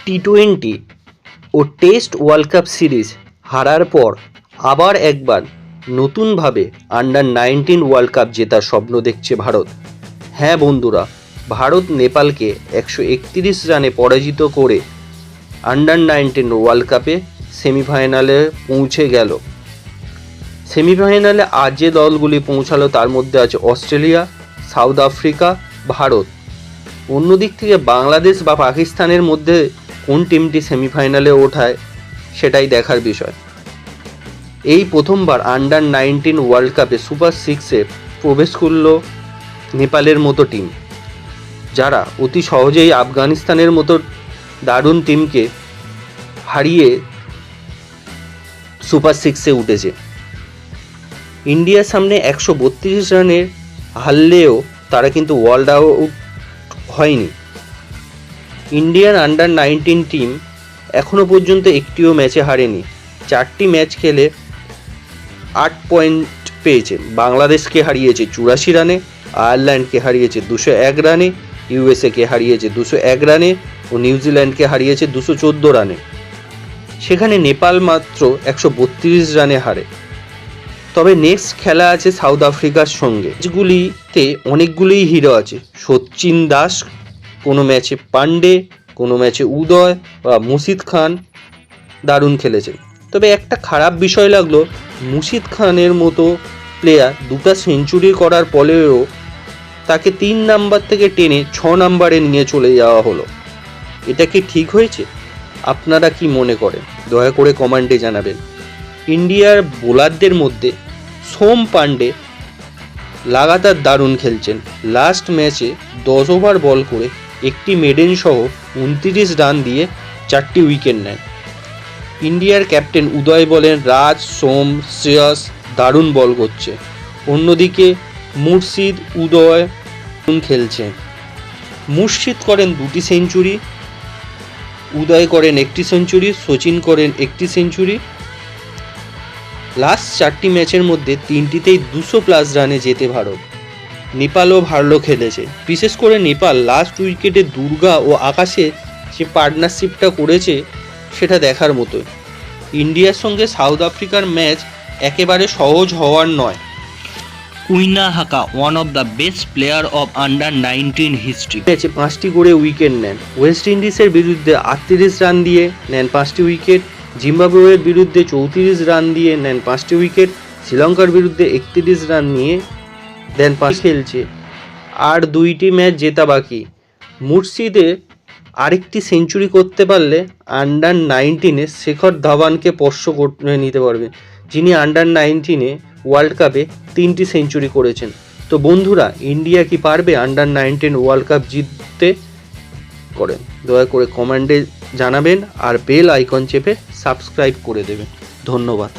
টি-20 ও test world cup series হারার পর আবার একবার নতুনভাবে আন্ডার-19 ওয়ার্ল্ড কাপ জেতার স্বপ্ন দেখছে ভারত। হ্যাঁ বন্ধুরা, ভারত নেপালকে 131 রানে পরাজিত করে আন্ডার-19 ওয়ার্ল্ড কাপে সেমিফাইনালে পৌঁছে গেল। সেমিফাইনালে আজ যে দলগুলি পৌঁছালো তার মধ্যে আছে অস্ট্রেলিয়া, সাউথ আফ্রিকা, ভারত। অন্যদিক থেকে বাংলাদেশ বা পাকিস্তানের মধ্যে কোন টিমটি সেমিফাইনালে ওঠায় সেটাই দেখার বিষয়। এই প্রথমবার আন্ডার-19 ওয়ার্ল্ড কাপে সুপার সিক্সে প্রবেশ করল নেপালের মতো টিম, যারা অতি সহজেই আফগানিস্তানের মতো দারুণ টিমকে হারিয়ে সুপার সিক্সে উঠেছে। ইন্ডিয়ার সামনে 132 রানে হারলেও তারা কিন্তু ওয়ার্ল্ড আউট হয়নি। ইন্ডিয়ান আন্ডার-19 টিম এখনও পর্যন্ত একটিও ম্যাচে হারেনি। 4টি ম্যাচ খেলে 8 পয়েন্ট পেয়েছে। বাংলাদেশকে হারিয়েছে 84 রানে, আয়ারল্যান্ডকে হারিয়েছে 201 রানে, ইউএসএকে হারিয়েছে 201 রানে ও নিউজিল্যান্ডকে হারিয়েছে 214 রানে। সেখানে নেপাল মাত্র 132 রানে হারে। তবে নেক্সট খেলা আছে সাউথ আফ্রিকার সঙ্গে। ম্যাচগুলিতে অনেকগুলোই হিরো আছে। সচিন দাস, কোনো ম্যাচে পান্ডে, কোনো ম্যাচে উদয় বা মুশিদ খান দারুণ খেলেছে। তবে একটা খারাপ বিষয় লাগলো, মুশিদ খানের মতো প্লেয়ার 2টা সেঞ্চুরি করার পরেও তাকে 3 নাম্বার থেকে টেনে 6 নাম্বারে নিয়ে চলে যাওয়া হলো। এটা কি ঠিক হয়েছে? আপনারা কি মনে করেন দয়া করে কমেন্টে জানাবেন। ইন্ডিয়ার বোলারদের মধ্যে সোম পান্ডে লাগাতার দারুণ খেলছেন। লাস্ট ম্যাচে 10 ওভার বল করে একটি মেডেন সহ 29 রান দিয়ে 4টি উইকেট নেন। ইন্ডিয়ার ক্যাপ্টেন উদয় বলেন রাজ, সোম, শ্রেয়স দারুণ বল করছে। অন্যদিকে মুর্শিদ, উদয় খেলছে। মুর্শিদ করেন 2টি সেঞ্চুরি, উদয় করেন 1টি সেঞ্চুরি, সচিন করেন 1টি সেঞ্চুরি। লাস্ট 4টি ম্যাচের মধ্যে 3টিতেই 200+ রানে জেতে ভারত। নেপালও ভালো খেলেছে। বিশেষ করে নেপাল লাস্ট উইকেটে দুর্গা ও আকাশে যে পার্টনারশিপটা করেছে সেটা দেখার মতো। ইন্ডিয়ার সঙ্গে সাউথ আফ্রিকার ম্যাচ একেবারে সহজ হওয়ার নয়। কুইনা হাকা, one of the best player of under nineteen history. ম্যাচে 5টি করে উইকেট নেন। ওয়েস্ট ইন্ডিজের বিরুদ্ধে 38 রান দিয়ে নেন 5টি উইকেট। জিম্বাবুয়ের বিরুদ্ধে 34 রান দিয়ে নেন 5টি উইকেট। শ্রীলঙ্কার বিরুদ্ধে 31 রান নিয়ে দেন 5 খেলছে। আর 2টি ম্যাচ জেতা বাকি। মুর্শিদে আরেকটি সেঞ্চুরি করতে পারলে আন্ডার-19 শেখর ধাওয়ানকে স্পর্শ করে নিতে পারবে, যিনি আন্ডার-19 ওয়ার্ল্ড কাপে 3টি সেঞ্চুরি করেছেন। তো বন্ধুরা, ইন্ডিয়া কি পারবে আন্ডার-19 ওয়ার্ল্ড কাপ জিততে? করেন দয়া করে কমেন্টে জানাবেন আর বেল আইকন চেপে সাবস্ক্রাইব করে দেবেন। ধন্যবাদ।